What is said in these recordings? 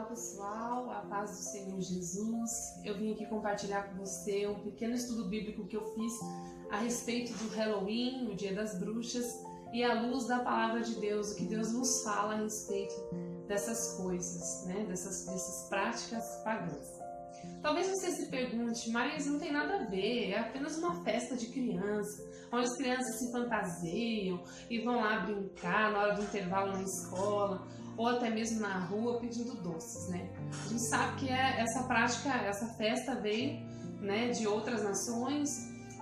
pessoal, a paz do Senhor Jesus. Eu vim aqui compartilhar com você um pequeno estudo bíblico que eu fiz a respeito do Halloween, o Dia das Bruxas, e à luz da palavra de Deus, o que Deus nos fala a respeito dessas coisas, né? dessas práticas pagãs. Talvez você se pergunte, mas não tem nada a ver, é apenas uma festa de criança, onde as crianças se fantasiam e vão lá brincar na hora do intervalo na escola, ou até mesmo na rua pedindo doces, né? A gente sabe que essa prática, essa festa veio, né, de outras nações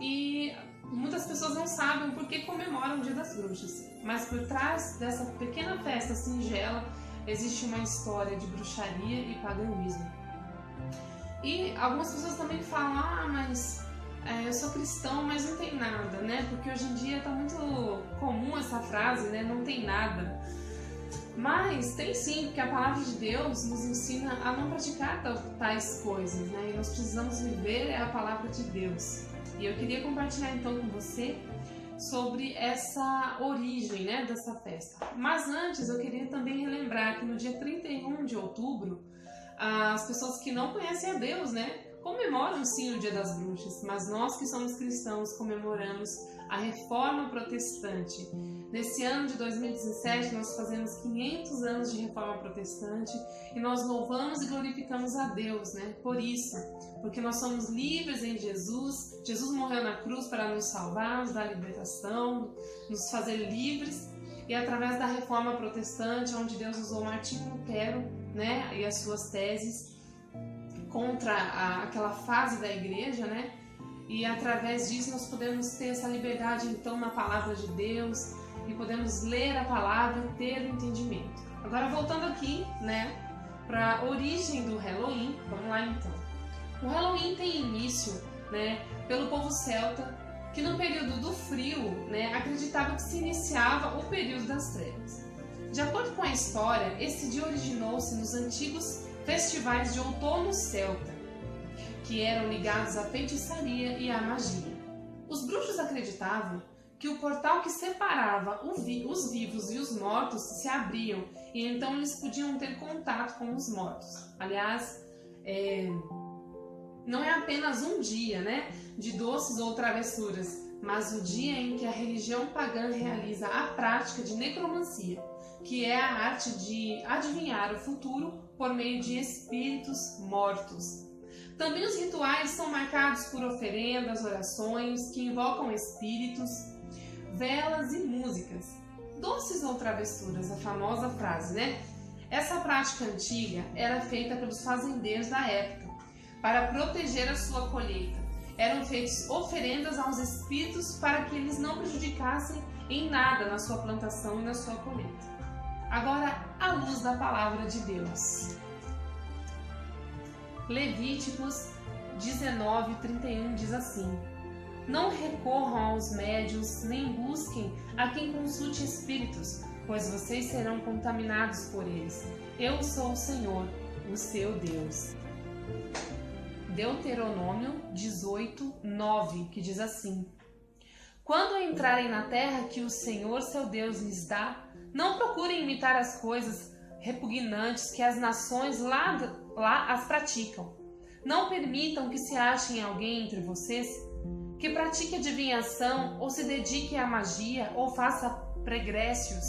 e muitas pessoas não sabem por que comemoram o Dia das Bruxas, mas por trás dessa pequena festa singela existe uma história de bruxaria e paganismo. E algumas pessoas também falam, mas eu sou cristão, mas não tem nada, né? Porque hoje em dia tá muito comum essa frase, né? Não tem nada. Mas tem sim, porque a palavra de Deus nos ensina a não praticar tais coisas, né? E nós precisamos viver a palavra de Deus. E eu queria compartilhar então com você sobre essa origem, né, dessa festa. Mas antes eu queria também relembrar que no dia 31 de outubro, as pessoas que não conhecem a Deus, né, comemoram sim o Dia das Bruxas, mas nós que somos cristãos comemoramos a Reforma Protestante. Nesse ano de 2017 nós fazemos 500 anos de Reforma Protestante e nós louvamos e glorificamos a Deus, né? Por isso, porque nós somos livres em Jesus. Jesus morreu na cruz para nos salvar, nos dar libertação, nos fazer livres. E através da Reforma Protestante, onde Deus usou Martinho Lutero, né, e as suas teses contra aquela fase da igreja, né? E através disso nós podemos ter essa liberdade então na palavra de Deus e podemos ler a palavra e ter o entendimento. Agora voltando aqui, né, para a origem do Halloween, vamos lá então. O Halloween tem início, né, pelo povo celta, que no período do frio, né, acreditava que se iniciava o período das trevas. De acordo com a história, esse dia originou-se nos antigos festivais de outono celta, que eram ligados à feitiçaria e à magia. Os bruxos acreditavam que o portal que separava os vivos e os mortos se abriam e então eles podiam ter contato com os mortos. Aliás, não é apenas um dia, né, de doces ou travessuras, mas o dia em que a religião pagã realiza a prática de necromancia, que é a arte de adivinhar o futuro por meio de espíritos mortos. Também os rituais são marcados por oferendas, orações que invocam espíritos, velas e músicas. Doces ou travessuras, a famosa frase, né? Essa prática antiga era feita pelos fazendeiros da época para proteger a sua colheita. Eram feitas oferendas aos espíritos para que eles não prejudicassem em nada na sua plantação e na sua colheita. Agora, à luz da palavra de Deus. Levíticos 19:31 diz assim: Não recorram aos médiuns, nem busquem a quem consulte espíritos, pois vocês serão contaminados por eles. Eu sou o Senhor, o seu Deus. Deuteronômio 18:9, que diz assim: Quando entrarem na terra que o Senhor seu Deus lhes dá, não procurem imitar as coisas repugnantes que as nações lá as praticam. Não permitam que se achem alguém entre vocês que pratique adivinhação ou se dedique à magia ou faça pregrécios,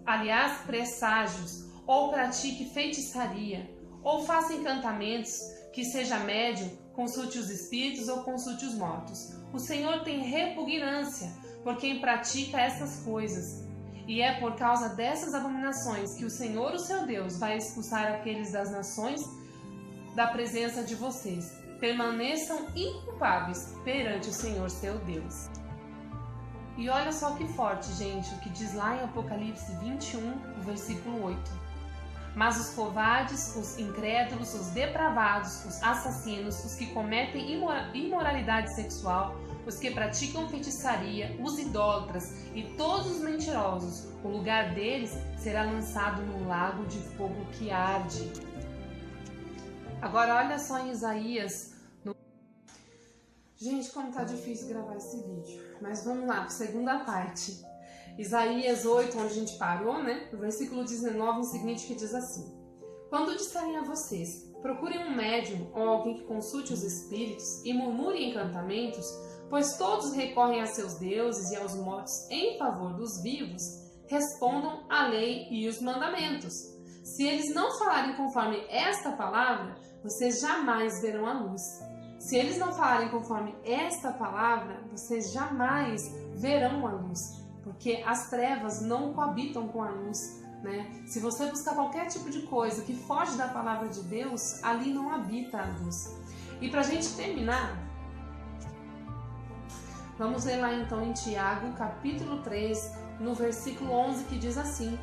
aliás, presságios, ou pratique feitiçaria, ou faça encantamentos, que seja médium, consulte os espíritos ou consulte os mortos. O Senhor tem repugnância por quem pratica essas coisas. E é por causa dessas abominações que o Senhor, o seu Deus, vai expulsar aqueles das nações da presença de vocês. Permaneçam inculpáveis perante o Senhor, seu Deus. E olha só que forte, gente, o que diz lá em Apocalipse 21, versículo 8. Mas os covardes, os incrédulos, os depravados, os assassinos, os que cometem imoralidade sexual, os que praticam feitiçaria, os idólatras e todos os mentirosos, o lugar deles será lançado no lago de fogo que arde. Agora olha só em Isaías. Gente, como tá difícil gravar esse vídeo. Mas vamos lá, segunda parte. Isaías 8, onde a gente parou, né? No versículo 19 em seguinte, que diz assim: Quando disserem a vocês, procurem um médium ou alguém que consulte os espíritos e murmure encantamentos, pois todos recorrem a seus deuses e aos mortos em favor dos vivos, respondam a lei e os mandamentos. Se eles não falarem conforme esta palavra, vocês jamais verão a luz. Se eles não falarem conforme esta palavra, vocês jamais verão a luz, porque as trevas não coabitam com a luz, né? Se você buscar qualquer tipo de coisa que foge da palavra de Deus, ali não habita a luz. E para a gente terminar, vamos ler lá então em Tiago, capítulo 3, no versículo 11, que diz assim: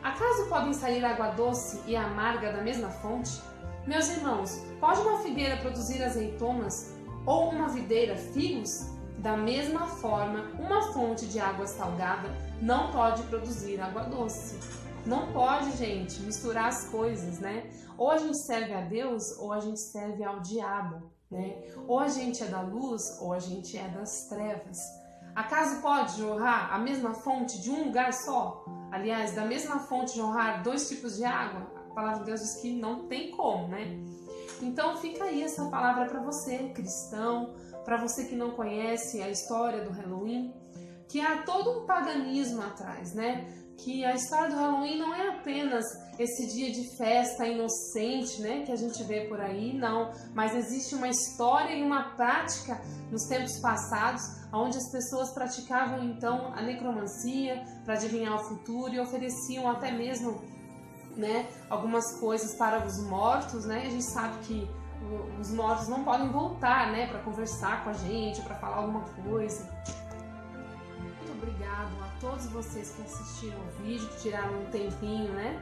Acaso podem sair água doce e amarga da mesma fonte? Meus irmãos, pode uma figueira produzir azeitonas ou uma videira figos? Da mesma forma, uma fonte de água salgada não pode produzir água doce. Não pode, gente, misturar as coisas, né? Ou a gente serve a Deus ou a gente serve ao diabo, né? Ou a gente é da luz ou a gente é das trevas. Acaso pode jorrar a mesma fonte de um lugar só? Aliás, da mesma fonte jorrar dois tipos de água? A palavra de Deus diz que não tem como, né? Então fica aí essa palavra para você, cristão, para você que não conhece a história do Halloween, que há todo um paganismo atrás, né? Que a história do Halloween não é apenas esse dia de festa inocente, né, que a gente vê por aí, não, mas existe uma história e uma prática nos tempos passados, onde as pessoas praticavam então a necromancia para adivinhar o futuro e ofereciam até mesmo, né, algumas coisas para os mortos, né? A gente sabe que os mortos não podem voltar, né, para conversar com a gente, para falar alguma coisa. Obrigado a todos vocês que assistiram o vídeo, que tiraram um tempinho, né?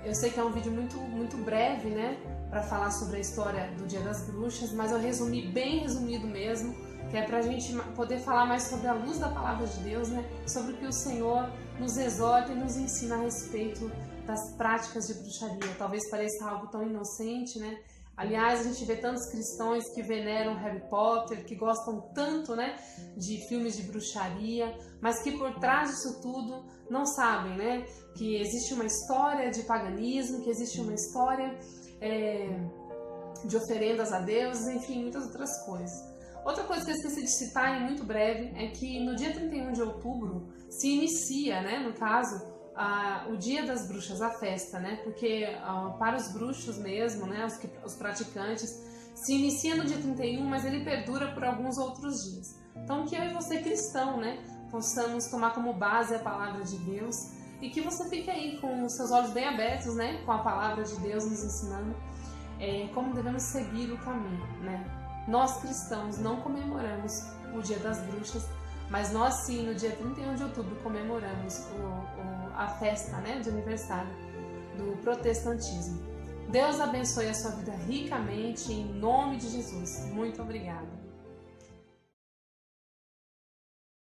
Eu sei que é um vídeo muito breve, né? Para falar sobre a história do Dia das Bruxas, mas eu resumi bem resumido mesmo, que é pra gente poder falar mais sobre a luz da Palavra de Deus, né? Sobre o que o Senhor nos exorta e nos ensina a respeito das práticas de bruxaria. Talvez pareça algo tão inocente, né? Aliás, a gente vê tantos cristãos que veneram Harry Potter, que gostam tanto, né, de filmes de bruxaria, mas que por trás disso tudo não sabem, né, que existe uma história de paganismo, que existe uma história de oferendas a deuses, enfim, muitas outras coisas. Outra coisa que eu esqueci de citar, e muito breve, é que no dia 31 de outubro se inicia, né, no caso, o Dia das Bruxas, a festa, né? Porque para os bruxos mesmo, né? Os praticantes, se inicia no dia 31, mas ele perdura por alguns outros dias. Então que eu e você, cristão, né? Possamos tomar como base a palavra de Deus e que você fique aí com os seus olhos bem abertos, né? Com a palavra de Deus nos ensinando como devemos seguir o caminho, né? Nós cristãos não comemoramos o Dia das Bruxas, mas nós sim, no dia 31 de outubro, comemoramos a festa, né, de aniversário do protestantismo. Deus abençoe a sua vida ricamente, em nome de Jesus. Muito obrigada.